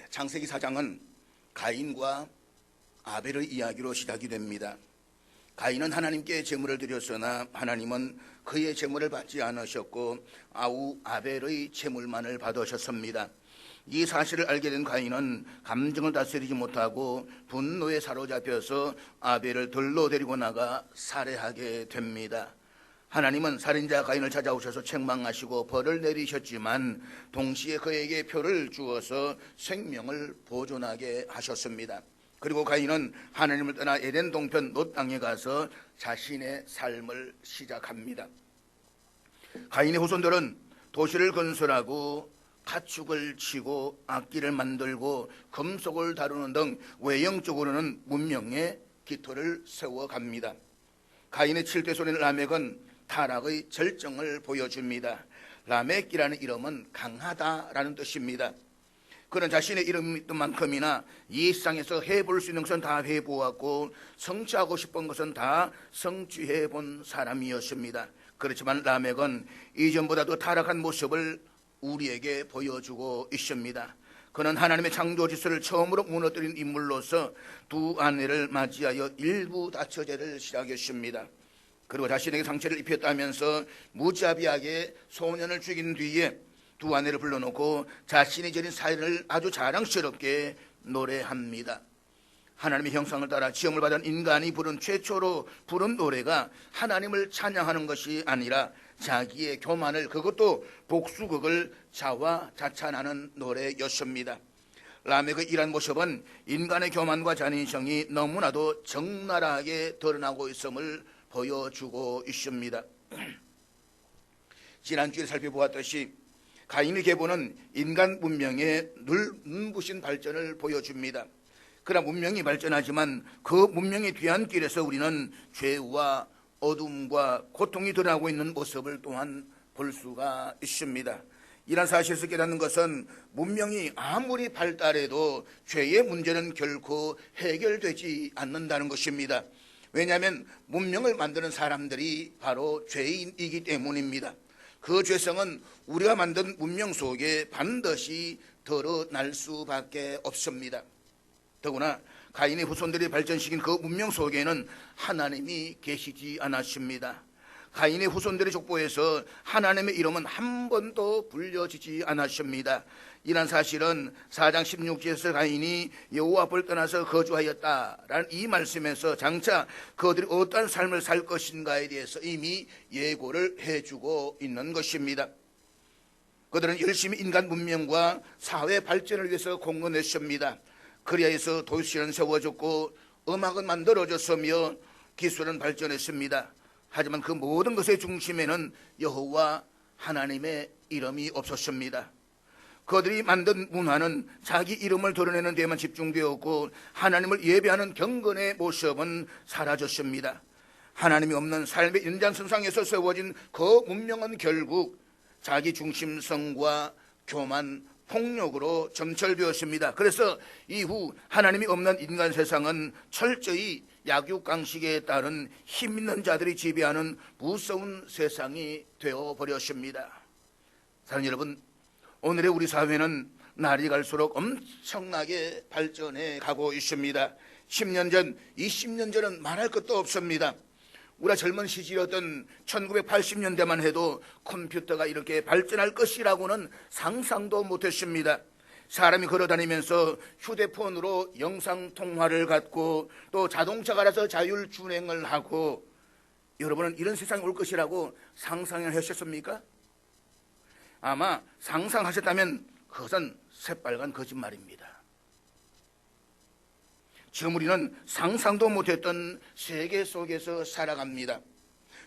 창세기 4장은 가인과 아벨의 이야기로 시작이 됩니다. 가인은 하나님께 제물을 드렸으나 하나님은 그의 제물을 받지 않으셨고 아우 아벨의 제물만을 받으셨습니다. 이 사실을 알게 된 가인은 감정을 다스리지 못하고 분노에 사로잡혀서 아벨을 들로 데리고 나가 살해하게 됩니다. 하나님은 살인자 가인을 찾아오셔서 책망하시고 벌을 내리셨지만 동시에 그에게 표를 주어서 생명을 보존하게 하셨습니다. 그리고 가인은 하나님을 떠나 에덴 동편 롯 땅에 가서 자신의 삶을 시작합니다. 가인의 후손들은 도시를 건설하고 가축을 치고 악기를 만들고 금속을 다루는 등 외형적으로는 문명의 기토를 세워갑니다. 가인의 7대 손인 라멕은 타락의 절정을 보여줍니다. 라멕이라는 이름은 강하다라는 뜻입니다. 그는 자신의 이름이 뜬 만큼이나 이 세상에서 해볼 수 있는 것은 다 해보았고 성취하고 싶은 것은 다 성취해 본 사람이었습니다. 그렇지만 라멕은 이전보다도 타락한 모습을 우리에게 보여주고 있습니다. 그는 하나님의 창조 질서를 처음으로 무너뜨린 인물로서 두 아내를 맞이하여 일부 다처제를 시작했습니다. 그리고 자신에게 상처를 입혔다면서 무자비하게 소년을 죽인 뒤에 두 아내를 불러놓고 자신이 저린 사회를 아주 자랑스럽게 노래합니다. 하나님의 형상을 따라 지음을 받은 인간이 부른 최초로 부른 노래가 하나님을 찬양하는 것이 아니라 자기의 교만을, 그것도 복수극을 자화자찬하는 노래였습니다. 라멕의 이러한 모습은 인간의 교만과 잔인성이 너무나도 적나라하게 드러나고 있음을 보여주고 있습니다. 지난주에 살펴보았듯이 가인의 계보는 인간 문명의 눈부신 발전을 보여줍니다. 그러나 문명이 발전하지만 그 문명의 뒤안길에서 우리는 죄와 어둠과 고통이 드러나고 있는 모습을 또한 볼 수가 있습니다. 이런 사실에서 깨닫는 것은 문명이 아무리 발달해도 죄의 문제는 결코 해결되지 않는다는 것입니다. 왜냐하면 문명을 만드는 사람들이 바로 죄인이기 때문입니다. 그 죄성은 우리가 만든 문명 속에 반드시 드러날 수밖에 없습니다. 더구나 가인의 후손들이 발전시킨 그 문명 속에는 하나님이 계시지 않았습니다. 가인의 후손들의 족보에서 하나님의 이름은 한 번도 불려지지 않았습니다. 이런 사실은 4장 16절에서 가인이 여호와 앞을 떠나서 거주하였다라는 이 말씀에서 장차 그들이 어떠한 삶을 살 것인가에 대해서 이미 예고를 해주고 있는 것입니다. 그들은 열심히 인간 문명과 사회 발전을 위해서 공헌했습니다. 그리하여서 도시는 세워졌고 음악은 만들어졌으며 기술은 발전했습니다. 하지만 그 모든 것의 중심에는 여호와 하나님의 이름이 없었습니다. 그들이 만든 문화는 자기 이름을 드러내는 데만 집중되었고 하나님을 예배하는 경건의 모습은 사라졌습니다. 하나님이 없는 삶의 연장선상에서 세워진 그 문명은 결국 자기 중심성과 교만, 폭력으로 점철되었습니다. 그래서 이후 하나님이 없는 인간 세상은 철저히 약육강식에 따른 힘 있는 자들이 지배하는 무서운 세상이 되어버렸습니다. 사랑하는 여러분, 오늘의 우리 사회는 날이 갈수록 엄청나게 발전해 가고 있습니다. 10년 전, 20년 전은 말할 것도 없습니다. 우리가 젊은 시절이었던 1980년대만 해도 컴퓨터가 이렇게 발전할 것이라고는 상상도 못했습니다. 사람이 걸어다니면서 휴대폰으로 영상통화를 갖고 또 자동차가 알아서 자율주행을 하고, 여러분은 이런 세상이 올 것이라고 상상을 하셨습니까? 아마 상상하셨다면 그것은 새빨간 거짓말입니다. 지금 우리는 상상도 못했던 세계 속에서 살아갑니다.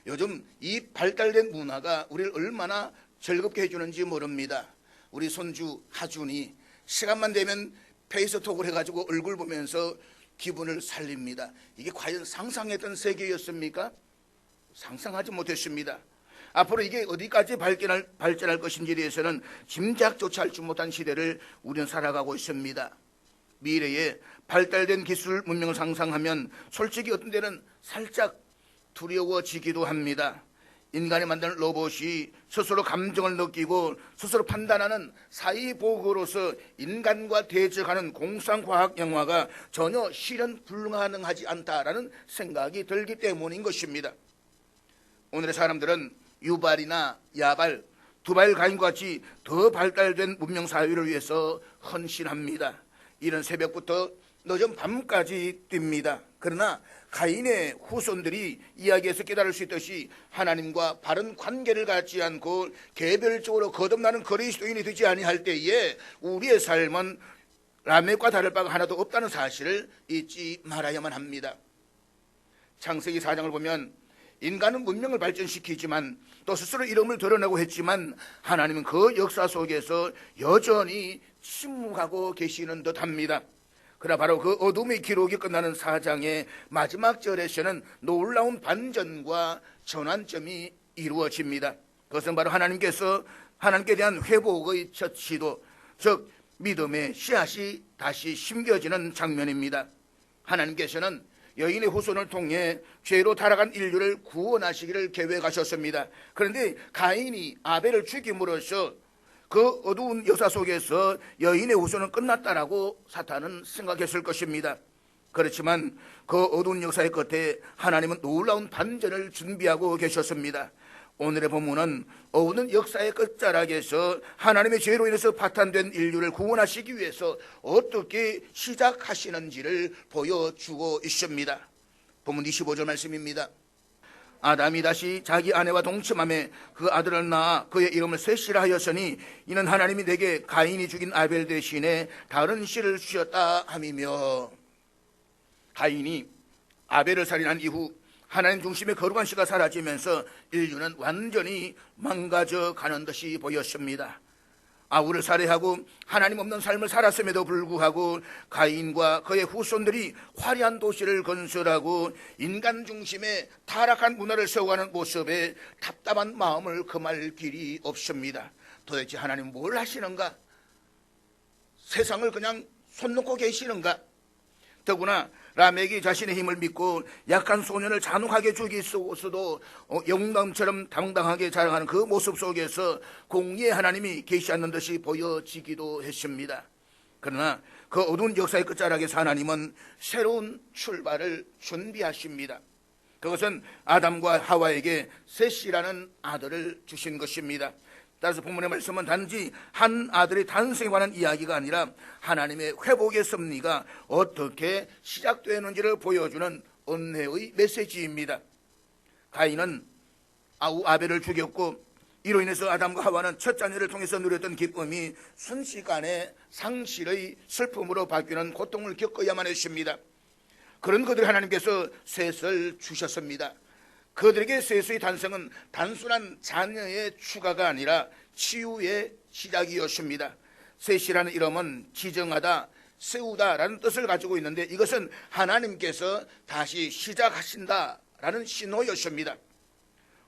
요즘 이 발달된 문화가 우리를 얼마나 즐겁게 해주는지 모릅니다. 우리 손주 하준이 시간만 되면 페이스톡을 해가지고 얼굴 보면서 기분을 살립니다. 이게 과연 상상했던 세계였습니까? 상상하지 못했습니다. 앞으로 이게 어디까지 발전할 것인지에 대해서는 짐작조차 할 줄 못한 시대를 우리는 살아가고 있습니다. 미래에 발달된 기술 문명을 상상하면 솔직히 어떤 때는 살짝 두려워지기도 합니다. 인간이 만든 로봇이 스스로 감정을 느끼고 스스로 판단하는 사이보그로서 인간과 대적하는 공상과학 영화가 전혀 실현 불가능하지 않다라는 생각이 들기 때문인 것입니다. 오늘의 사람들은 유발이나 야발, 두발 가인과 같이 더 발달된 문명 사회를 위해서 헌신합니다. 이른 새벽부터 늦은 밤까지 뜁니다. 그러나 가인의 후손들이 이야기에서 깨달을 수 있듯이 하나님과 바른 관계를 갖지 않고 개별적으로 거듭나는 그리스도인이 되지 아니할 때에 우리의 삶은 라멕과 다를 바가 하나도 없다는 사실을 잊지 말아야만 합니다. 창세기 4장을 보면 인간은 문명을 발전시키지만 또 스스로 이름을 드러내고 했지만 하나님은 그 역사 속에서 여전히 침묵하고 계시는 듯합니다. 그러나 바로 그 어둠의 기록이 끝나는 4장의 마지막 절에서는 놀라운 반전과 전환점이 이루어집니다. 그것은 바로 하나님께 대한 회복의 첫 시도, 즉 믿음의 씨앗이 다시 심겨지는 장면입니다. 하나님께서는 여인의 후손을 통해 죄로 타락한 인류를 구원하시기를 계획하셨습니다. 그런데 가인이 아벨을 죽임으로써 그 어두운 역사 속에서 여인의 후손은 끝났다라고 사탄은 생각했을 것입니다. 그렇지만 그 어두운 역사의 끝에 하나님은 놀라운 반전을 준비하고 계셨습니다. 오늘의 본문은 어두운 역사의 끝자락에서 하나님의 죄로 인해서 파탄된 인류를 구원하시기 위해서 어떻게 시작하시는지를 보여주고 있습니다. 본문 25절 말씀입니다. 아담이 다시 자기 아내와 동침하며 그 아들을 낳아 그의 이름을 셋이라 하였으니 이는 하나님이 내게 가인이 죽인 아벨 대신에 다른 씨를 주셨다 함이며, 가인이 아벨을 살인한 이후 하나님 중심의 거룩한 씨가 사라지면서 인류는 완전히 망가져 가는 듯이 보였습니다. 아우를 살해하고 하나님 없는 삶을 살았음에도 불구하고 가인과 그의 후손들이 화려한 도시를 건설하고 인간 중심의 타락한 문화를 세워가는 모습에 답답한 마음을 금할 길이 없습니다. 도대체 하나님 뭘 하시는가? 세상을 그냥 손 놓고 계시는가? 더구나 라멕이 자신의 힘을 믿고 약한 소년을 잔혹하게 죽이고서도 영웅처럼 당당하게 자랑하는 그 모습 속에서 공의의 하나님이 계시지 않는 듯이 보여지기도 했습니다. 그러나 그 어두운 역사의 끝자락에서 하나님은 새로운 출발을 준비하십니다. 그것은 아담과 하와에게 셋이라는 아들을 주신 것입니다. 따라서 본문의 말씀은 단지 한 아들의 탄생에 관한 이야기가 아니라 하나님의 회복의 섭리가 어떻게 시작되는지를 보여주는 은혜의 메시지입니다. 가인은 아벨을 죽였고 이로 인해서 아담과 하와는 첫 자녀를 통해서 누렸던 기쁨이 순식간에 상실의 슬픔으로 바뀌는 고통을 겪어야만 했습니다. 그런 그들을 하나님께서 셋을 주셨습니다. 그들에게 셋의 탄생은 단순한 자녀의 추가가 아니라 치유의 시작이었습니다. 셋이라는 이름은 지정하다, 세우다라는 뜻을 가지고 있는데 이것은 하나님께서 다시 시작하신다라는 신호였습니다.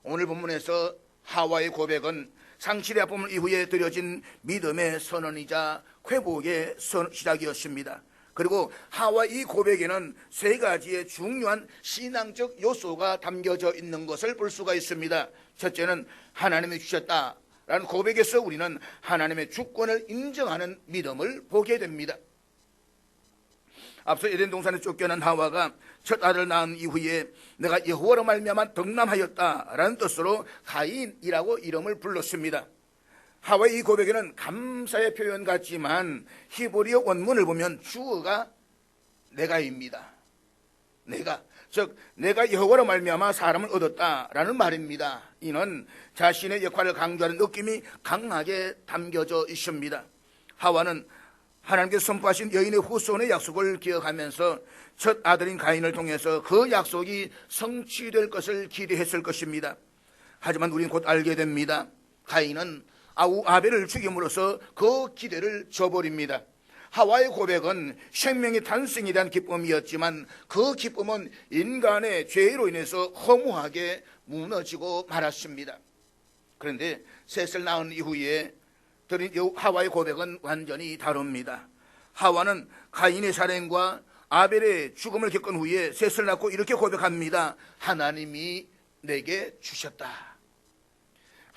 오늘 본문에서 하와의 고백은 상실의 아픔 이후에 드려진 믿음의 선언이자 회복의 시작이었습니다. 그리고 하와 이 고백에는 세 가지의 중요한 신앙적 요소가 담겨져 있는 것을 볼 수가 있습니다. 첫째는 하나님이 주셨다라는 고백에서 우리는 하나님의 주권을 인정하는 믿음을 보게 됩니다. 앞서 에덴 동산에 쫓겨난 하와가 첫 아들을 낳은 이후에 내가 여호와로 말미암아 덕남하였다라는 뜻으로 가인이라고 이름을 불렀습니다. 하와의 이 고백에는 감사의 표현 같지만 히브리어 원문을 보면 주어가 내가입니다. 내가 여호와로 말미암아 사람을 얻었다라는 말입니다. 이는 자신의 역할을 강조하는 느낌이 강하게 담겨져 있습니다. 하와는 하나님께서 선포하신 여인의 후손의 약속을 기억하면서 첫 아들인 가인을 통해서 그 약속이 성취될 것을 기대했을 것입니다. 하지만 우리는 곧 알게 됩니다. 가인은 아벨을 죽임으로써 그 기대를 저버립니다. 하와의 고백은 생명의 탄생에 대한 기쁨이었지만 그 기쁨은 인간의 죄로 인해서 허무하게 무너지고 말았습니다. 그런데 셋을 낳은 이후에 드린 하와의 고백은 완전히 다릅니다. 하와는 가인의 살인과 아벨의 죽음을 겪은 후에 셋을 낳고 이렇게 고백합니다. 하나님이 내게 주셨다.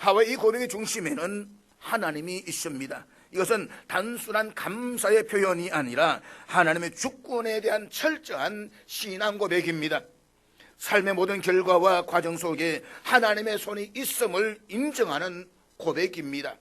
하와의 이 고백의 중심에는 하나님이 있습니다. 이것은 단순한 감사의 표현이 아니라 하나님의 주권에 대한 철저한 신앙 고백입니다. 삶의 모든 결과와 과정 속에 하나님의 손이 있음을 인정하는 고백입니다.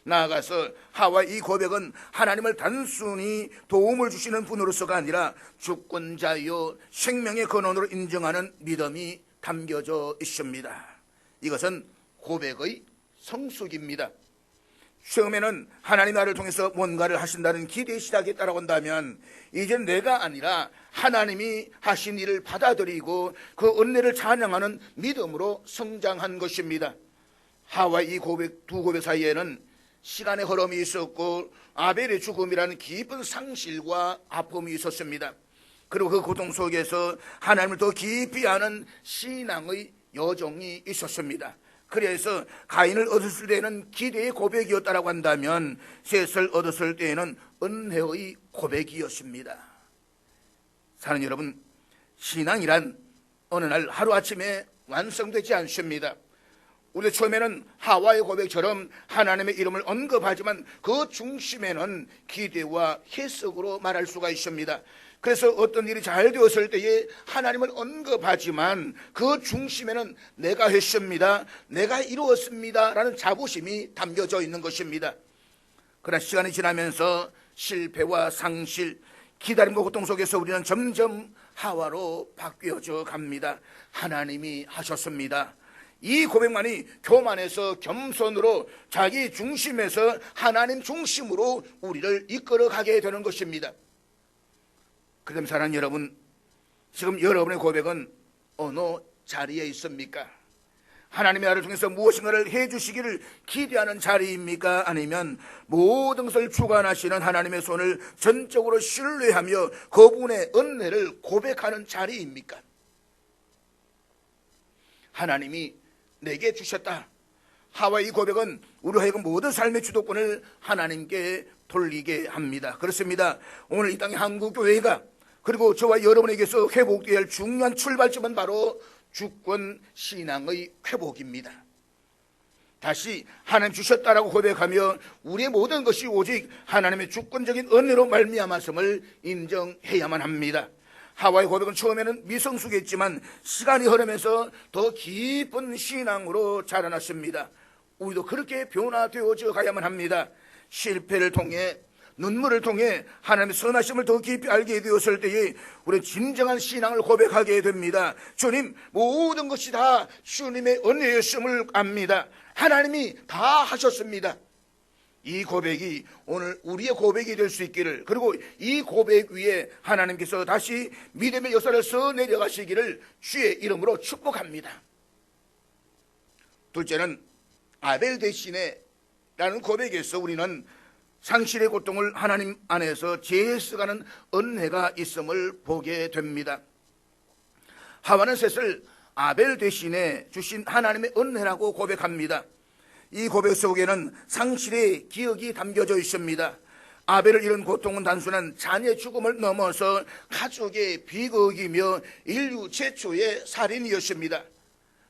나아가서 하와의 이 고백은 하나님을 단순히 도움을 주시는 분으로서가 아니라 주권자요 생명의 근원으로 인정하는 믿음이 담겨져 있습니다. 이것은 고백의 성숙입니다. 처음에는 하나님 나를 통해서 뭔가를 하신다는 기대의 시작에 따라온다면 이제 내가 아니라 하나님이 하신 일을 받아들이고 그 은혜를 찬양하는 믿음으로 성장한 것입니다. 하와의 이 두 고백 사이에는 시간의 흐름이 있었고 아벨의 죽음이라는 깊은 상실과 아픔이 있었습니다. 그리고 그 고통 속에서 하나님을 더 깊이 아는 신앙의 여정이 있었습니다. 그래서 가인을 얻었을 때는 기대의 고백이었다라고 한다면 셋을 얻었을 때에는 은혜의 고백이었습니다. 사랑하는 여러분, 신앙이란 어느 날 하루아침에 완성되지 않습니다. 우리 처음에는 하와의 고백처럼 하나님의 이름을 언급하지만 그 중심에는 기대와 해석으로 말할 수가 있습니다. 그래서 어떤 일이 잘 되었을 때에 하나님을 언급하지만 그 중심에는 내가 했습니다, 내가 이루었습니다 라는 자부심이 담겨져 있는 것입니다. 그러나 시간이 지나면서 실패와 상실, 기다림과 고통 속에서 우리는 점점 하와로 바뀌어져 갑니다. 하나님이 하셨습니다. 이 고백만이 교만에서 겸손으로 자기 중심에서 하나님 중심으로 우리를 이끌어가게 되는 것입니다. 그럼 사랑하는 여러분, 지금 여러분의 고백은 어느 자리에 있습니까? 하나님의 나를 통해서 무엇인가를 해주시기를 기대하는 자리입니까? 아니면 모든 것을 주관하시는 하나님의 손을 전적으로 신뢰하며 그분의 은혜를 고백하는 자리입니까? 하나님이 내게 주셨다. 하와의 고백은 우리 하여금 모든 삶의 주도권을 하나님께 돌리게 합니다. 그렇습니다. 오늘 이 땅의 한국교회가 그리고 저와 여러분에게서 회복되어야 할 중요한 출발점은 바로 주권 신앙의 회복입니다. 다시 하나님 주셨다라고 고백하며 우리의 모든 것이 오직 하나님의 주권적인 은혜로 말미암았음을 인정해야만 합니다. 하와의 고백은 처음에는 미성숙했지만 시간이 흐르면서 더 깊은 신앙으로 자라났습니다. 우리도 그렇게 변화되어져 가야만 합니다. 실패를 통해, 눈물을 통해 하나님의 선하심을 더 깊이 알게 되었을 때에 우리는 진정한 신앙을 고백하게 됩니다. 주님, 모든 것이 다 주님의 은혜였음을 압니다. 하나님이 다 하셨습니다. 이 고백이 오늘 우리의 고백이 될 수 있기를, 그리고 이 고백 위에 하나님께서 다시 믿음의 역사를 써내려가시기를 주의 이름으로 축복합니다. 둘째는 아벨 대신에 라는 고백에서 우리는 상실의 고통을 하나님 안에서 재해석하는 은혜가 있음을 보게 됩니다. 하와는 셋을 아벨 대신에 주신 하나님의 은혜라고 고백합니다. 이 고백 속에는 상실의 기억이 담겨져 있습니다. 아벨을 잃은 고통은 단순한 자녀의 죽음을 넘어서 가족의 비극이며 인류 최초의 살인이었습니다.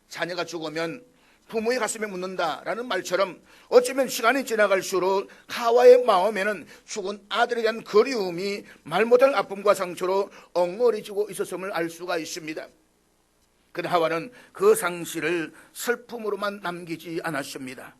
자녀가 죽으면 부모의 가슴에 묻는다라는 말처럼 어쩌면 시간이 지나갈수록 하와의 마음에는 죽은 아들에 대한 그리움이 말 못할 아픔과 상처로 엉거리지고 있었음을 알 수가 있습니다. 그런데 하와는 그 상실을 슬픔으로만 남기지 않았습니다.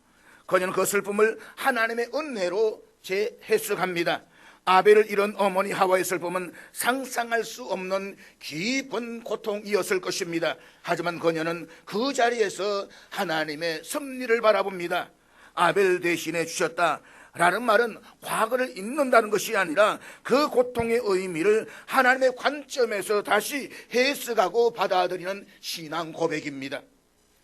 그녀는 그 슬픔을 하나님의 은혜로 재해석합니다. 아벨을 잃은 어머니 하와의 슬픔은 상상할 수 없는 깊은 고통이었을 것입니다. 하지만 그녀는 그 자리에서 하나님의 섭리를 바라봅니다. 아벨 대신에 주셨다 라는 말은 과거를 잊는다는 것이 아니라 그 고통의 의미를 하나님의 관점에서 다시 해석하고 받아들이는 신앙 고백입니다.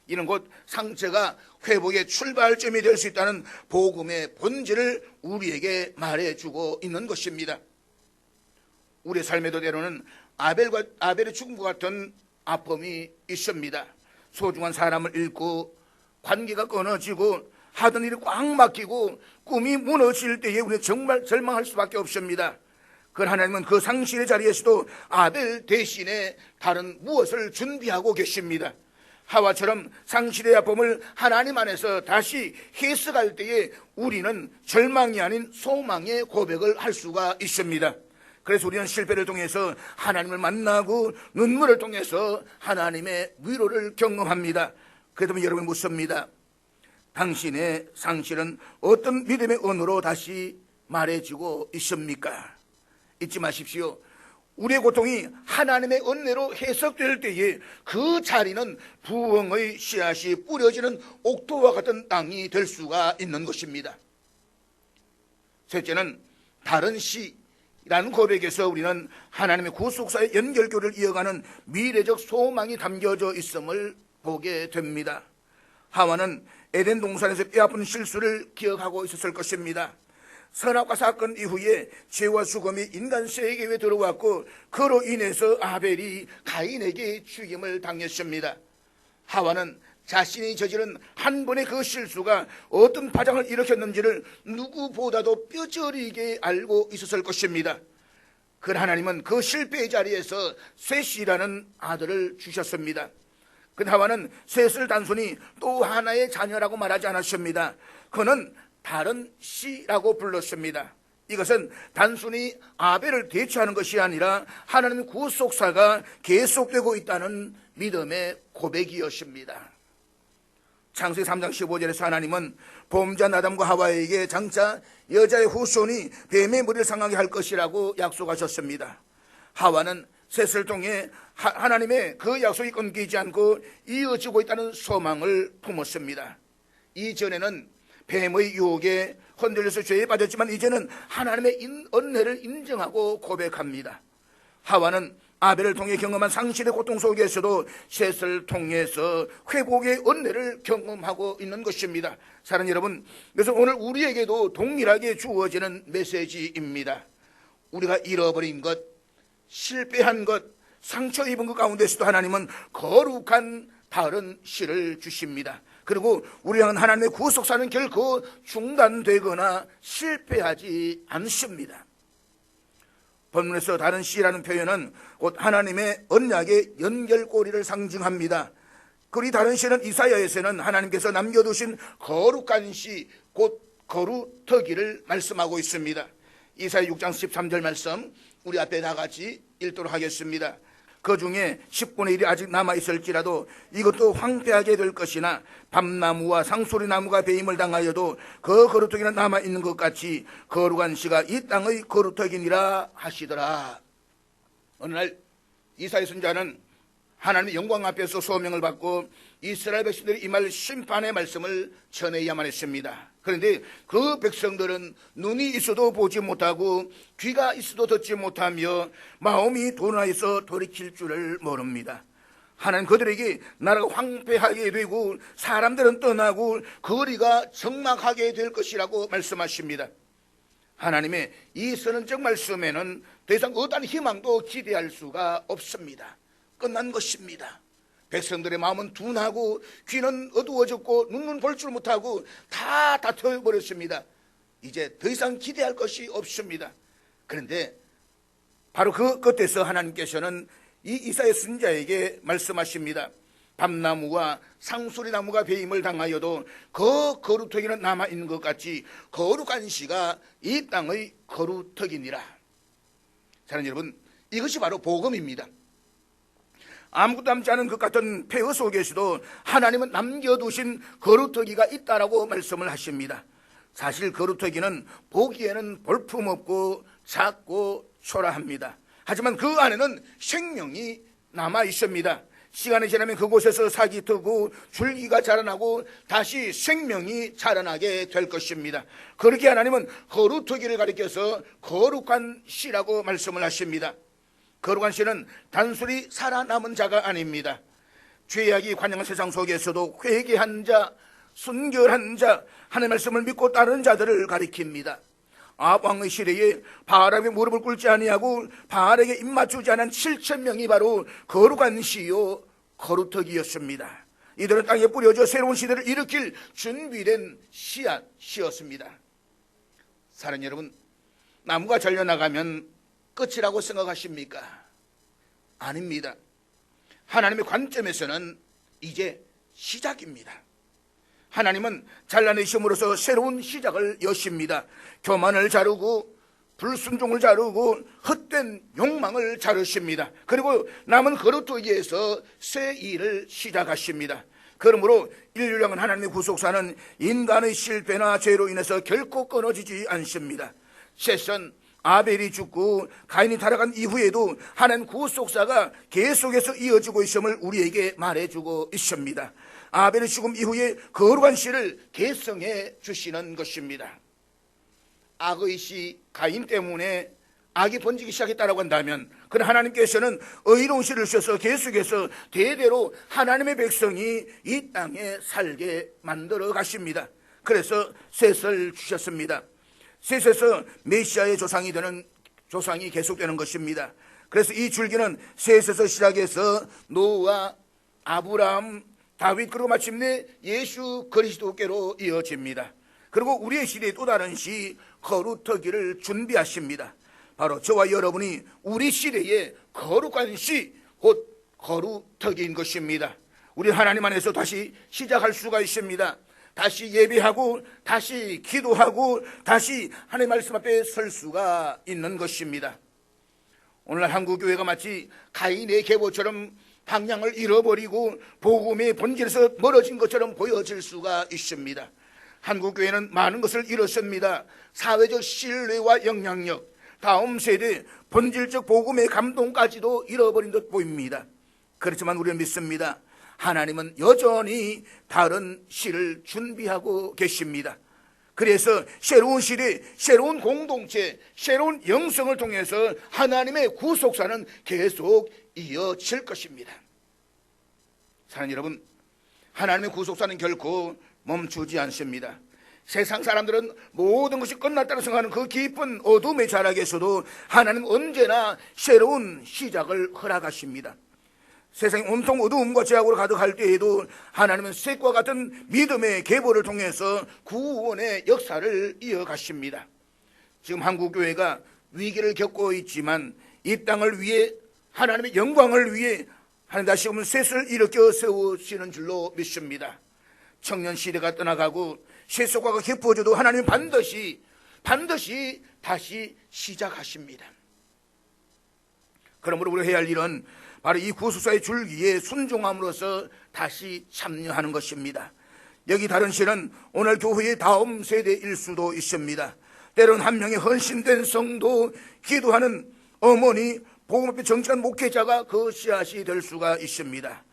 이는 곧 상처가 회복의 출발점이 될 수 있다는 복음의 본질을 우리에게 말해주고 있는 것입니다. 우리의 삶에도 때로는 아벨의 죽음과 같은 아픔이 있습니다. 소중한 사람을 잃고 관계가 끊어지고 하던 일이 꽉 막히고 꿈이 무너질 때에 우리는 정말 절망할 수밖에 없습니다. 그러나 하나님은 그 상실의 자리에서도 아벨 대신에 다른 무엇을 준비하고 계십니다. 하와처럼 상실의 아픔을 하나님 안에서 다시 해석할 때에 우리는 절망이 아닌 소망의 고백을 할 수가 있습니다. 그래서 우리는 실패를 통해서 하나님을 만나고 눈물을 통해서 하나님의 위로를 경험합니다. 그렇다면 여러분 묻습니다. 당신의 상실은 어떤 믿음의 언어로 다시 말해지고 있습니까? 잊지 마십시오. 우리의 고통이 하나님의 은혜로 해석될 때에 그 자리는 부흥의 씨앗이 뿌려지는 옥토와 같은 땅이 될 수가 있는 것입니다. 셋째는 다른 시라는 고백에서 우리는 하나님의 구속사의 연결교를 이어가는 미래적 소망이 담겨져 있음을 보게 됩니다. 하와는 에덴 동산에서 뼈아픈 실수를 기억하고 있었을 것입니다. 선악과 사건 이후에 죄와 죽음이 인간 세계에 들어왔고 그로 인해서 아벨이 가인에게 죽임을 당했습니다. 하와는 자신이 저지른 한 번의 그 실수가 어떤 파장을 일으켰는지를 누구보다도 뼈저리게 알고 있었을 것입니다. 그러나 하나님은 그 실패의 자리에서 셋이라는 아들을 주셨습니다. 그 하와는 셋을 단순히 또 하나의 자녀라고 말하지 않았습니다. 그는 다른 씨라고 불렀습니다. 이것은 단순히 아벨을 대체하는 것이 아니라 하나님의 구속사가 계속되고 있다는 믿음의 고백이었습니다. 창세기 3장 15절에서 하나님은 범죄한 아담과 하와에게 장차 여자의 후손이 뱀의 머리를 상하게 할 것이라고 약속하셨습니다. 하와는 셋을 통해 하나님의 그 약속이 끊기지 않고 이어지고 있다는 소망을 품었습니다. 이전에는 뱀의 유혹에 흔들려서 죄에 빠졌지만 이제는 하나님의 은혜를 인정하고 고백합니다. 하와는 아벨을 통해 경험한 상실의 고통 속에서도 셋을 통해서 회복의 은혜를 경험하고 있는 것입니다. 사랑하는 여러분, 그래서 오늘 우리에게도 동일하게 주어지는 메시지입니다. 우리가 잃어버린 것, 실패한 것, 상처 입은 것 가운데서도 하나님은 거룩한 다른 씨를 주십니다. 그리고 우리 향한 하나님의 구속사는 결코 중단되거나 실패하지 않습니다. 본문에서 다른 씨라는 표현은 곧 하나님의 언약의 연결고리를 상징합니다. 그리고 다른 씨는 이사야에서는 하나님께서 남겨두신 거룩한 씨, 곧 거루터기를 말씀하고 있습니다. 이사야 6장 13절 말씀 우리 앞에 다 같이 읽도록 하겠습니다. 그 중에 10분의 1이 아직 남아있을지라도 이것도 황폐하게 될 것이나 밤나무와 상소리나무가 배임을 당하여도 그 거루터기는 남아있는 것 같이 거룩한 씨가 이 땅의 거루터기니라 하시더라. 어느 날 이사야 선지자는 하나님의 영광 앞에서 소명을 받고 이스라엘 백성들이 임할 심판의 말씀을 전해야만 했습니다. 그런데 그 백성들은 눈이 있어도 보지 못하고 귀가 있어도 듣지 못하며 마음이 둔하 있어 돌이킬 줄을 모릅니다. 하나님 그들에게 나라가 황폐하게 되고 사람들은 떠나고 거리가 적막하게 될 것이라고 말씀하십니다. 하나님의 이 선언적 말씀에는 더 이상 어떠한 희망도 기대할 수가 없습니다. 끝난 것입니다. 백성들의 마음은 둔하고 귀는 어두워졌고 눈은 볼 줄 못하고 다 닫혀버렸습니다. 이제 더 이상 기대할 것이 없습니다. 그런데 바로 그 끝에서 하나님께서는 이 이사야 선지자에게 말씀하십니다. 밤나무와 상수리나무가 배임을 당하여도 그 거루터기는 남아있는 것 같이 거룩한 씨가 이 땅의 거루터기니라. 사랑하는 여러분, 이것이 바로 복음입니다. 아무것도 남지 않은 것 같은 폐허 속에서도 하나님은 남겨두신 거루터기가 있다라고 말씀을 하십니다. 사실 거루터기는 보기에는 볼품없고 작고 초라합니다. 하지만 그 안에는 생명이 남아 있습니다. 시간이 지나면 그곳에서 삭이 트고 줄기가 자라나고 다시 생명이 자라나게 될 것입니다. 그렇게 하나님은 거루터기를 가리켜서 거룩한 씨라고 말씀을 하십니다. 거룩한 씨는 단순히 살아남은 자가 아닙니다. 죄악이 관영한 세상 속에서도 회개한 자, 순결한 자, 하나님의 말씀을 믿고 따르는 자들을 가리킵니다. 아합 왕의 시대에 바알에게 무릎을 꿇지 아니하고 바알에게 입맞추지 않은 7,000명이 바로 거룩한 씨요 거루터기였습니다. 이들은 땅에 뿌려져 새로운 시대를 일으킬 준비된 씨앗이었습니다. 사랑하는 여러분, 나무가 잘려나가면 끝이라고 생각하십니까? 아닙니다. 하나님의 관점에서는 이제 시작입니다. 하나님은 잘라내심으로써 새로운 시작을 여십니다. 교만을 자르고 불순종을 자르고 헛된 욕망을 자르십니다. 그리고 남은 거룩하기에서 새 일을 시작하십니다. 그러므로 인류를 하나님의 구속사는 인간의 실패나 죄로 인해서 결코 끊어지지 않습니다. 셋은 아벨이 죽고 가인이 타락한 이후에도 하나님 구속사가 계속해서 이어지고 있음을 우리에게 말해주고 있습니다. 아벨의 죽음 이후에 거룩한 씨를 계승해 주시는 것입니다. 악의 씨 가인 때문에 악이 번지기 시작했다고 한다면, 그러나 하나님께서는 의로운 씨를 주셔서 계속해서 대대로 하나님의 백성이 이 땅에 살게 만들어 가십니다. 그래서 셋을 주셨습니다. 셋에서 메시아의 조상이 되는 조상이 계속되는 것입니다. 그래서 이 줄기는 셋에서 시작해서 노아, 아브라함, 다윗, 그리고 마침내 예수 그리스도께로 이어집니다. 그리고 우리의 시대에 또 다른 시 거룩하기를 준비하십니다. 바로 저와 여러분이 우리 시대의 거룩한 시, 곧 거룩하기인 것입니다. 우리 하나님 안에서 다시 시작할 수가 있습니다. 다시 예배하고 다시 기도하고 다시 하나님의 말씀 앞에 설 수가 있는 것입니다. 오늘날 한국교회가 마치 가인의 계보처럼 방향을 잃어버리고 복음의 본질에서 멀어진 것처럼 보여질 수가 있습니다. 한국교회는 많은 것을 잃었습니다. 사회적 신뢰와 영향력, 다음 세대 본질적 복음의 감동까지도 잃어버린 듯 보입니다. 그렇지만 우리는 믿습니다. 하나님은 여전히 다른 시를 준비하고 계십니다. 그래서 새로운 시대, 새로운 공동체, 새로운 영성을 통해서 하나님의 구속사는 계속 이어질 것입니다. 사랑하는 여러분, 하나님의 구속사는 결코 멈추지 않습니다. 세상 사람들은 모든 것이 끝났다고 생각하는 그 깊은 어둠의 자락에서도 하나님은 언제나 새로운 시작을 허락하십니다. 세상이 온통 어두움과 죄악으로 가득할 때에도 하나님은 셋과 같은 믿음의 계보를 통해서 구원의 역사를 이어가십니다. 지금 한국교회가 위기를 겪고 있지만 이 땅을 위해, 하나님의 영광을 위해 하나님 다시 한번 셋을 일으켜 세우시는 줄로 믿습니다. 청년 시대가 떠나가고 세속화가 깊어져도 하나님은 반드시 다시 시작하십니다. 그러므로 우리가 해야 할 일은 바로 이 구속사의 줄기에 순종함으로써 다시 참여하는 것입니다. 여기 다른 시는 오늘 교회의 다음 세대일 수도 있습니다. 때로는 한 명의 헌신된 성도, 기도하는 어머니, 복음 앞에 정직한 목회자가 그 씨앗이 될 수가 있습니다.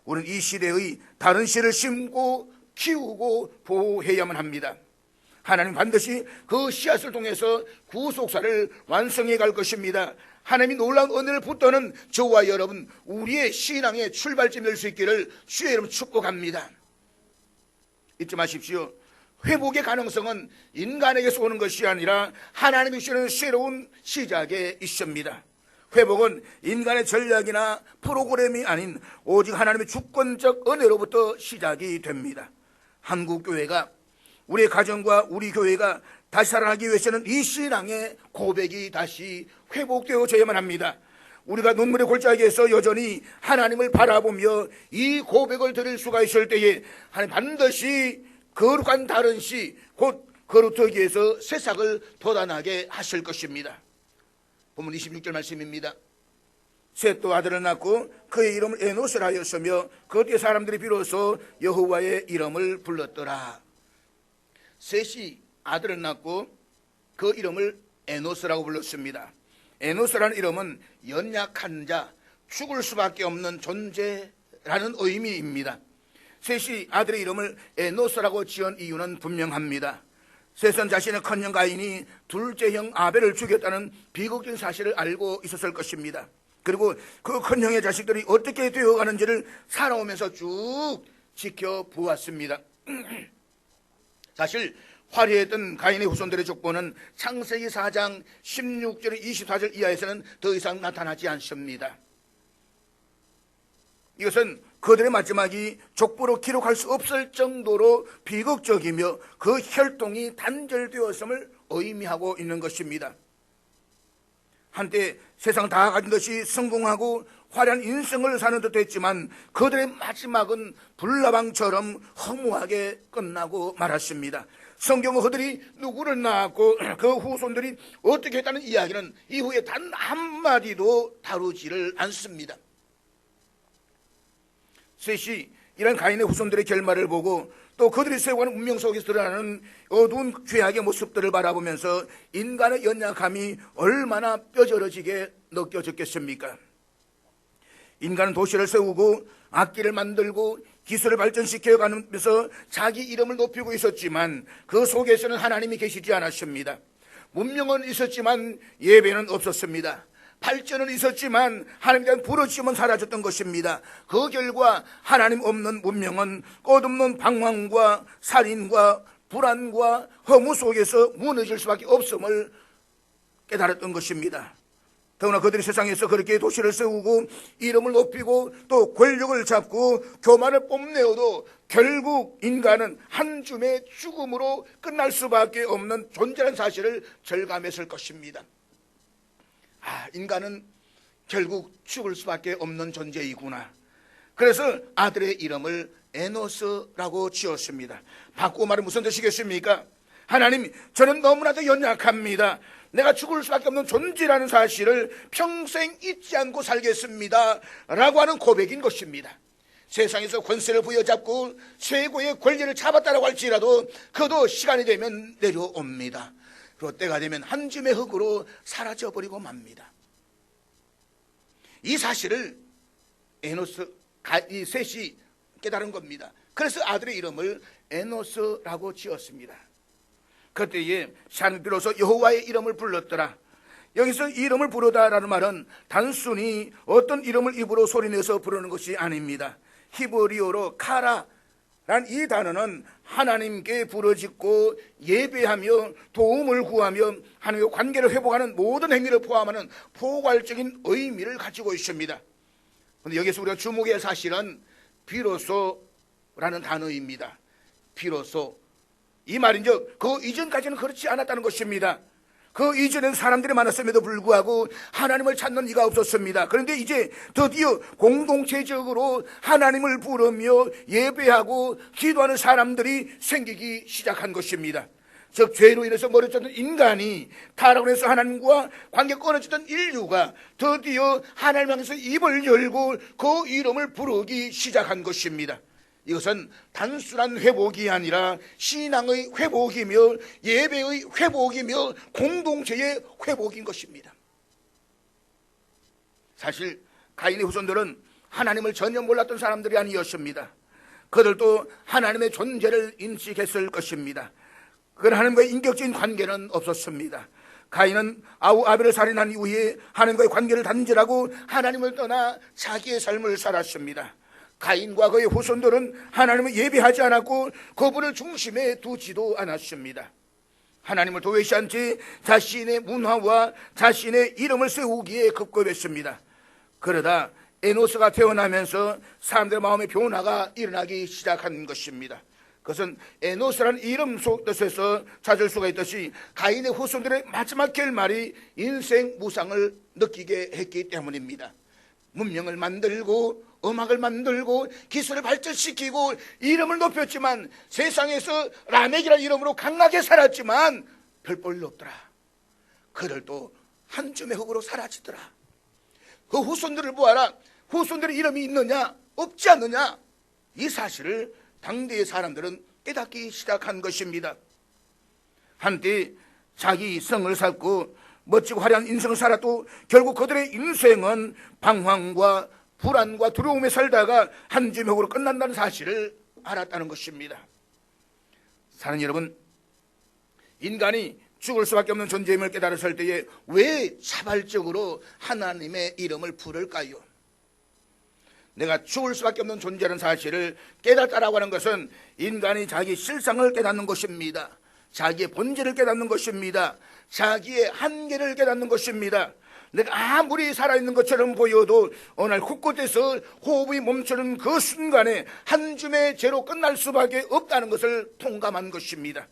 우리는 이 시대의 다른 씨를 심고 키우고 보호해야만 합니다. 하나님 반드시 그 씨앗을 통해서 구속사를 완성해 갈 것입니다. 하나님이 놀라운 은혜를 붙드는 저와 여러분, 우리의 신앙의 출발점이 될 수 있기를 주의 이름 축복합니다. 잊지 마십시오. 회복의 가능성은 인간에게서 오는 것이 아니라 하나님이 주시는 새로운 시작에 있습니다. 회복은 인간의 전략이나 프로그램이 아닌 오직 하나님의 주권적 은혜로부터 시작이 됩니다. 한국교회가, 우리의 가정과 우리 교회가 다시 살아나기 위해서는 이 신앙의 고백이 다시 회복되어져야만 합니다. 우리가 눈물의 골짜기에서 여전히 하나님을 바라보며 이 고백을 드릴 수가 있을 때에 하나님 반드시 거룩한 다른 시, 곧 거룩하기에서 새싹을 돋아나게 하실 것입니다. 본문 26절 말씀입니다. 셋도 아들을 낳고 그의 이름을 에노스라 하였으며 그 뒤에 사람들이 비로소 여호와의 이름을 불렀더라. 셋이 아들을 낳고 그 이름을 에노스라고 불렀습니다. 에노스라는 이름은 연약한 자, 죽을 수밖에 없는 존재라는 의미입니다. 셋이 아들의 이름을 에노스라고 지은 이유는 분명합니다. 셋은 자신의 큰형 가인이 둘째 형 아벨을 죽였다는 비극적인 사실을 알고 있었을 것입니다. 그리고 그 큰형의 자식들이 어떻게 되어가는지를 살아오면서 쭉 지켜보았습니다. 사실 화려했던 가인의 후손들의 족보는 창세기 4장 16절 24절 이하에서는 더 이상 나타나지 않습니다. 이것은 그들의 마지막이 족보로 기록할 수 없을 정도로 비극적이며 그 혈통이 단절되었음을 의미하고 있는 것입니다. 한때 세상 다 가진 듯이 성공하고 화려한 인생을 사는 듯 했지만 그들의 마지막은 불나방처럼 허무하게 끝나고 말았습니다. 성경은 그들이 누구를 낳았고 그 후손들이 어떻게 했다는 이야기는 이후에 단 한마디도 다루지를 않습니다. 셋이 이런 가인의 후손들의 결말을 보고 또 그들이 세워가는 운명 속에서 드러나는 어두운 죄악의 모습들을 바라보면서 인간의 연약함이 얼마나 뼈저러지게 느껴졌겠습니까? 인간은 도시를 세우고 악기를 만들고 기술을 발전시켜 가면서 자기 이름을 높이고 있었지만 그 속에서는 하나님이 계시지 않았습니다. 문명은 있었지만 예배는 없었습니다. 발전은 있었지만 하나님에 대한 부르심은 사라졌던 것입니다. 그 결과 하나님 없는 문명은 끝없는 방황과 살인과 불안과 허무 속에서 무너질 수밖에 없음을 깨달았던 것입니다. 더구나 그들이 세상에서 그렇게 도시를 세우고 이름을 높이고 또 권력을 잡고 교만을 뽐내어도 결국 인간은 한 줌의 죽음으로 끝날 수밖에 없는 존재라는 사실을 절감했을 것입니다. 인간은 결국 죽을 수밖에 없는 존재이구나. 그래서 아들의 이름을 에노스라고 지었습니다. 바꾸고 말하면 무슨 뜻이겠습니까? 하나님, 저는 너무나도 연약합니다. 내가 죽을 수밖에 없는 존재라는 사실을 평생 잊지 않고 살겠습니다 라고 하는 고백인 것입니다. 세상에서 권세를 부여잡고 최고의 권리를 잡았다라고 할지라도 그도 시간이 되면 내려옵니다. 그리고 때가 되면 한 줌의 흙으로 사라져버리고 맙니다. 이 사실을 에노스, 이 셋이 깨달은 겁니다. 그래서 아들의 이름을 에노스라고 지었습니다. 그때에 샤는 비로소 여호와의 이름을 불렀더라. 여기서 이름을 부르다라는 말은 단순히 어떤 이름을 입으로 소리내서 부르는 것이 아닙니다. 히브리어로 카라란 이 단어는 하나님께 부르짖고 예배하며 도움을 구하며 하나님과 관계를 회복하는 모든 행위를 포함하는 포괄적인 의미를 가지고 있습니다. 그런데 여기서 우리가 주목해야 할 사실은 비로소라는 단어입니다. 비로소. 이 말인즉 그 이전까지는 그렇지 않았다는 것입니다. 그 이전엔 사람들이 많았음에도 불구하고 하나님을 찾는 이가 없었습니다. 그런데 이제 드디어 공동체적으로 하나님을 부르며 예배하고 기도하는 사람들이 생기기 시작한 것입니다. 즉 죄로 인해서 멀어졌던 인간이 타락으로 해서 하나님과 관계가 끊어졌던 인류가 드디어 하나님 향해서 입을 열고 그 이름을 부르기 시작한 것입니다. 이것은 단순한 회복이 아니라 신앙의 회복이며 예배의 회복이며 공동체의 회복인 것입니다. 사실 가인의 후손들은 하나님을 전혀 몰랐던 사람들이 아니었습니다. 그들도 하나님의 존재를 인식했을 것입니다. 그건 하나님과의 인격적인 관계는 없었습니다. 가인은 아우 아벨을 살인한 이후에 하나님과의 관계를 단절하고 하나님을 떠나 자기의 삶을 살았습니다. 가인과 그의 후손들은 하나님을 예배하지 않았고 그분을 중심에 두지도 않았습니다. 하나님을 도외시한 채 자신의 문화와 자신의 이름을 세우기에 급급했습니다. 그러다 에노스가 태어나면서 사람들의 마음의 변화가 일어나기 시작한 것입니다. 그것은 에노스라는 이름 속 뜻에서 찾을 수가 있듯이 가인의 후손들의 마지막 결말이 인생 무상을 느끼게 했기 때문입니다. 문명을 만들고 음악을 만들고 기술을 발전시키고 이름을 높였지만 세상에서 라멕이라는 이름으로 강하게 살았지만 별 볼일 없더라. 그들도 한 줌의 흙으로 사라지더라. 그 후손들을 보아라. 후손들의 이름이 있느냐 없지 않느냐, 이 사실을 당대의 사람들은 깨닫기 시작한 것입니다. 한때 자기 성을 쌓고 멋지고 화려한 인생을 살아도 결국 그들의 인생은 방황과 불안과 두려움에 살다가 한 줌으로 끝난다는 사실을 알았다는 것입니다. 사랑하는 여러분, 인간이 죽을 수밖에 없는 존재임을 깨달았을 때에 왜 자발적으로 하나님의 이름을 부를까요? 내가 죽을 수밖에 없는 존재라는 사실을 깨닫다라고 하는 것은 인간이 자기 실상을 깨닫는 것입니다. 자기의 본질을 깨닫는 것입니다. 자기의 한계를 깨닫는 것입니다. 내가 아무리 살아있는 것처럼 보여도 어느 날 곳곳에서 호흡이 멈추는 그 순간에 한 줌의 죄로 끝날 수밖에 없다는 것을 통감한 것입니다.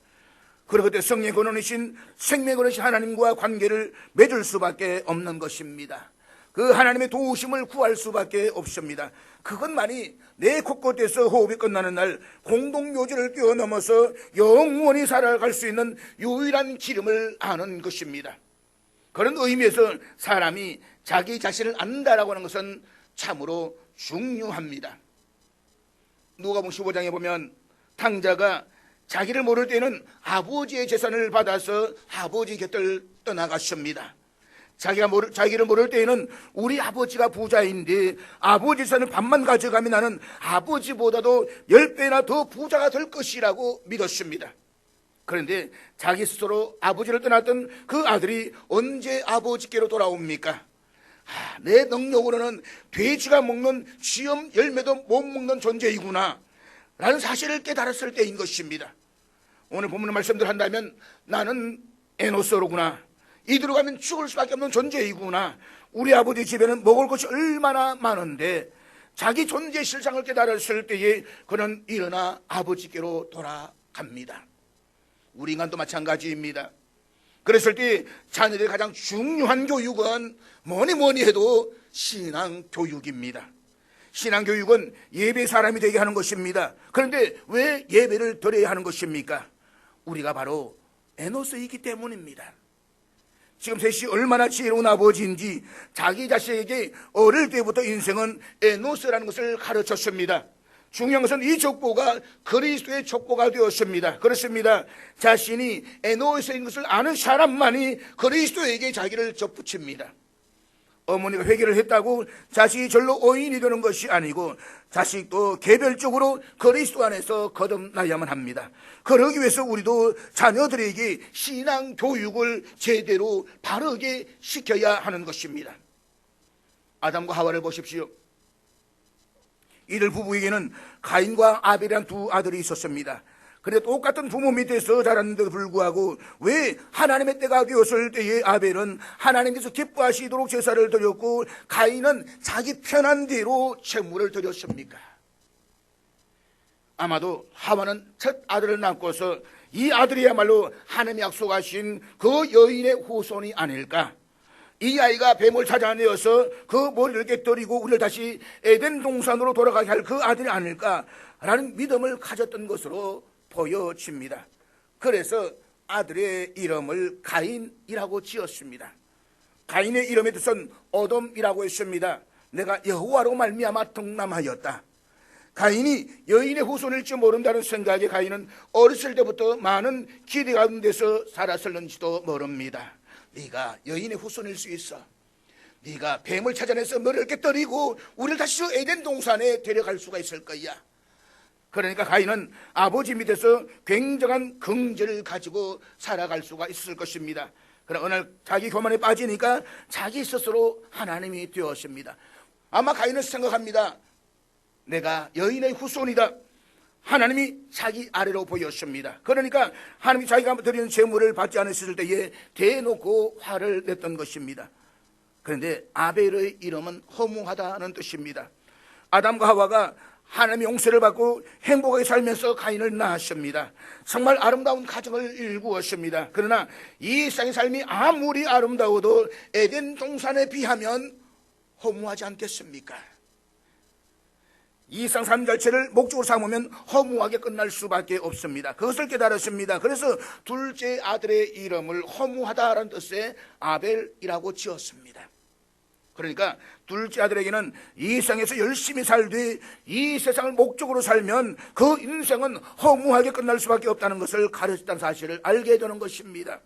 그리고 그때 성령의 근원이신 생명의 근원이신 하나님과 관계를 맺을 수밖에 없는 것입니다. 그 하나님의 도우심을 구할 수밖에 없습니다. 그것만이 내 곳곳에서 호흡이 끝나는 날 공동묘지를 뛰어넘어서 영원히 살아갈 수 있는 유일한 기름을 아는 것입니다. 그런 의미에서 사람이 자기 자신을 안다라고 하는 것은 참으로 중요합니다. 누가복음 15장에 보면 탕자가 자기를 모를 때는 아버지의 재산을 받아서 아버지 곁을 떠나갔습니다. 자기를 모를 때에는 우리 아버지가 부자인데 아버지 재산을 반만 가져가면 나는 아버지보다도 10배나 더 부자가 될 것이라고 믿었습니다. 그런데 자기 스스로 아버지를 떠났던 그 아들이 언제 아버지께로 돌아옵니까? 내 능력으로는 돼지가 먹는 쥐염 열매도 못 먹는 존재이구나 라는 사실을 깨달았을 때인 것입니다. 오늘 본문의 말씀대로 한다면 나는 에노스로구나, 이대로 가면 죽을 수밖에 없는 존재이구나, 우리 아버지 집에는 먹을 것이 얼마나 많은데, 자기 존재 실상을 깨달았을 때에 그는 일어나 아버지께로 돌아갑니다. 우리 인간도 마찬가지입니다. 그랬을 때 자녀들의 가장 중요한 교육은 뭐니 해도 신앙교육입니다. 신앙교육은 예배 사람이 되게 하는 것입니다. 그런데 왜 예배를 드려야 하는 것입니까? 우리가 바로 에노스이기 때문입니다. 지금 셋이 얼마나 지혜로운 아버지인지 자기 자식에게 어릴 때부터 인생은 에노스라는 것을 가르쳤습니다. 중요한 것은 이 족보가 그리스도의 족보가 되었습니다. 그렇습니다. 자신이 에노스인 것을 아는 사람만이 그리스도에게 자기를 접붙입니다. 어머니가 회개를 했다고 자식이 절로 의인이 되는 것이 아니고 자식도 개별적으로 그리스도 안에서 거듭나야만 합니다. 그러기 위해서 우리도 자녀들에게 신앙 교육을 제대로 바르게 시켜야 하는 것입니다. 아담과 하와를 보십시오. 이들 부부에게는 가인과 아벨이라는 두 아들이 있었습니다. 그런데 똑같은 부모 밑에서 자랐는데도 불구하고 왜 하나님의 때가 되었을 때에 아벨은 하나님께서 기뻐하시도록 제사를 드렸고 가인은 자기 편한 대로 제물을 드렸습니까? 아마도 하와는 첫 아들을 낳고서 이 아들이야말로 하나님이 약속하신 그 여인의 후손이 아닐까? 이 아이가 뱀을 찾아내어서 그 머리를 깨뜨리고 우리를 다시 에덴 동산으로 돌아가게 할 그 아들이 아닐까라는 믿음을 가졌던 것으로 보여집니다. 그래서 아들의 이름을 가인이라고 지었습니다. 가인의 이름의 뜻은 어돔이라고 했습니다. 내가 여호와로 말미암아 등남하였다. 가인이 여인의 후손일지 모른다는 생각에 가인은 어렸을 때부터 많은 기대 가운데서 살았을는지도 모릅니다. 네가 여인의 후손일 수 있어. 네가 뱀을 찾아내서 머리를 깨뜨리고 우리를 다시 에덴 동산에 데려갈 수가 있을 거야. 그러니까 가인은 아버지 밑에서 굉장한 긍지를 가지고 살아갈 수가 있을 것입니다. 그러나 어느 날 자기 교만에 빠지니까 자기 스스로 하나님이 되었습니다. 아마 가인은 생각합니다. 내가 여인의 후손이다. 하나님이 자기 아래로 보였습니다. 그러니까 하나님이 자기가 드리는 제물을 받지 않았을 때에 대놓고 화를 냈던 것입니다. 그런데 아벨의 이름은 허무하다는 뜻입니다. 아담과 하와가 하나님의 용서를 받고 행복하게 살면서 가인을 낳았습니다. 정말 아름다운 가정을 일구었습니다. 그러나 이 세상의 삶이 아무리 아름다워도 에덴 동산에 비하면 허무하지 않겠습니까? 이 세상 삶 자체를 목적으로 삼으면 허무하게 끝날 수밖에 없습니다. 그것을 깨달았습니다. 그래서 둘째 아들의 이름을 허무하다라는 뜻의 아벨이라고 지었습니다. 그러니까 둘째 아들에게는 이 세상에서 열심히 살되 이 세상을 목적으로 살면 그 인생은 허무하게 끝날 수밖에 없다는 것을 가르쳤다는 사실을 알게 되는 것입니다.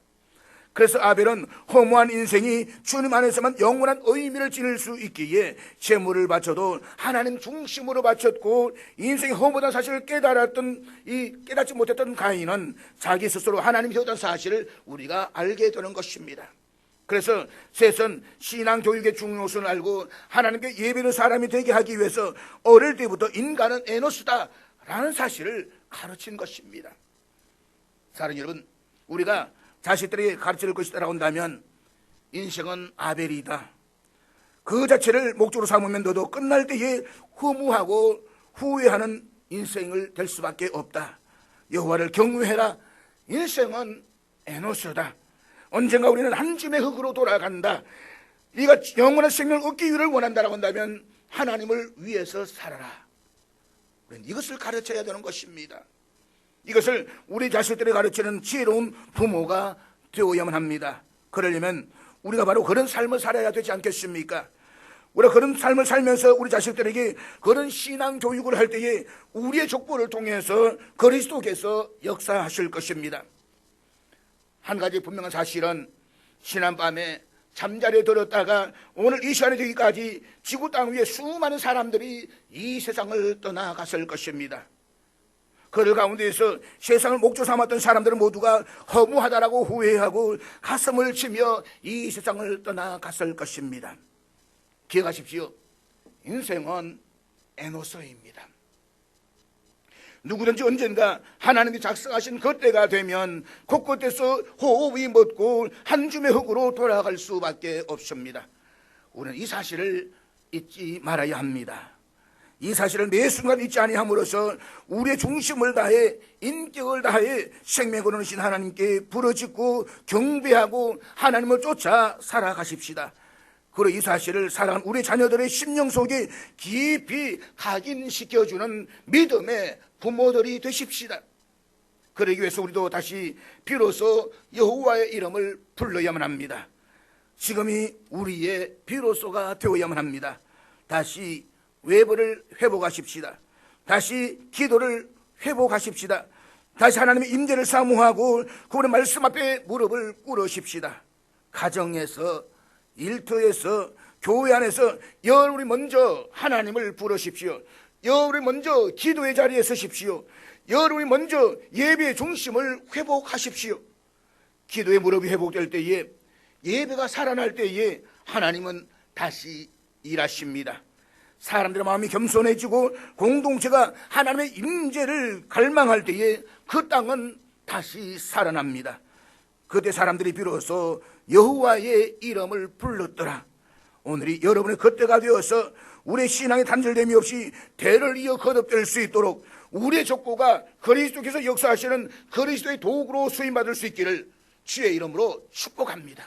그래서 아벨은 허무한 인생이 주님 안에서만 영원한 의미를 지닐 수 있기에 제물을 바쳐도 하나님 중심으로 바쳤고, 인생이 허무하다는 사실을 깨닫지 못했던 가인은 자기 스스로 하나님이 되었다는 사실을 우리가 알게 되는 것입니다. 그래서 셋은 신앙교육의 중요성을 알고 하나님께 예배하는 사람이 되게 하기 위해서 어릴 때부터 인간은 에노스다 라는 사실을 가르친 것입니다. 사랑하는 여러분, 우리가 자식들에게 가르칠 것이 따라온다면 인생은 아벨이다, 그 자체를 목적으로 삼으면 너도 끝날 때에 허무하고 후회하는 인생을 될 수밖에 없다, 여호와를 경외해라, 인생은 에노스다. 언젠가 우리는 한 줌의 흙으로 돌아간다. 네가 영원한 생명을 얻기 위를 원한다라고 한다면 하나님을 위해서 살아라. 우리는 이것을 가르쳐야 되는 것입니다. 이것을 우리 자식들에 가르치는 지혜로운 부모가 되어야만 합니다. 그러려면 우리가 바로 그런 삶을 살아야 되지 않겠습니까? 우리가 그런 삶을 살면서 우리 자식들에게 그런 신앙 교육을 할 때에 우리의 족보를 통해서 그리스도께서 역사하실 것입니다. 한 가지 분명한 사실은 지난밤에 잠자리에 들었다가 오늘 이 시간에 되기까지 지구 땅 위에 수많은 사람들이 이 세상을 떠나갔을 것입니다. 그들 가운데에서 세상을 목조 삼았던 사람들은 모두가 허무하다라고 후회하고 가슴을 치며 이 세상을 떠나갔을 것입니다. 기억하십시오. 인생은 에노스입니다. 누구든지 언젠가 하나님이 작성하신 그 때가 되면 곳곳에서 호흡이 멎고 한 줌의 흙으로 돌아갈 수밖에 없습니다. 우리는 이 사실을 잊지 말아야 합니다. 이 사실을 매 순간 잊지 아니함으로써 우리의 중심을 다해 인격을 다해 생명을 얻으신 하나님께 부르짖고 경배하고 하나님을 쫓아 살아가십시다. 그리고 이 사실을 사랑하는 우리 자녀들의 심령 속에 깊이 각인시켜주는 믿음의 부모들이 되십시다. 그러기 위해서 우리도 다시 비로소 여호와의 이름을 불러야만 합니다. 지금이 우리의 비로소가 되어야만 합니다. 다시 외부를 회복하십시다. 다시 기도를 회복하십시다. 다시 하나님의 임재를 사모하고 그분의 말씀 앞에 무릎을 꿇으십시다. 가정에서, 일터에서, 교회 안에서 여러분이 먼저 하나님을 부르십시오. 여러분이 먼저 기도의 자리에 서십시오. 여러분이 먼저 예배의 중심을 회복하십시오. 기도의 무릎이 회복될 때에, 예배가 살아날 때에 하나님은 다시 일하십니다. 사람들의 마음이 겸손해지고 공동체가 하나님의 임재를 갈망할 때에 그 땅은 다시 살아납니다. 그때 사람들이 비로소 여호와의 이름을 불렀더라. 오늘이 여러분의 그때가 되어서 우리의 신앙의 단절됨이 없이 대를 이어 거듭될 수 있도록 우리의 족보가 그리스도께서 역사하시는 그리스도의 도구로 수임받을 수 있기를 주의 이름으로 축복합니다.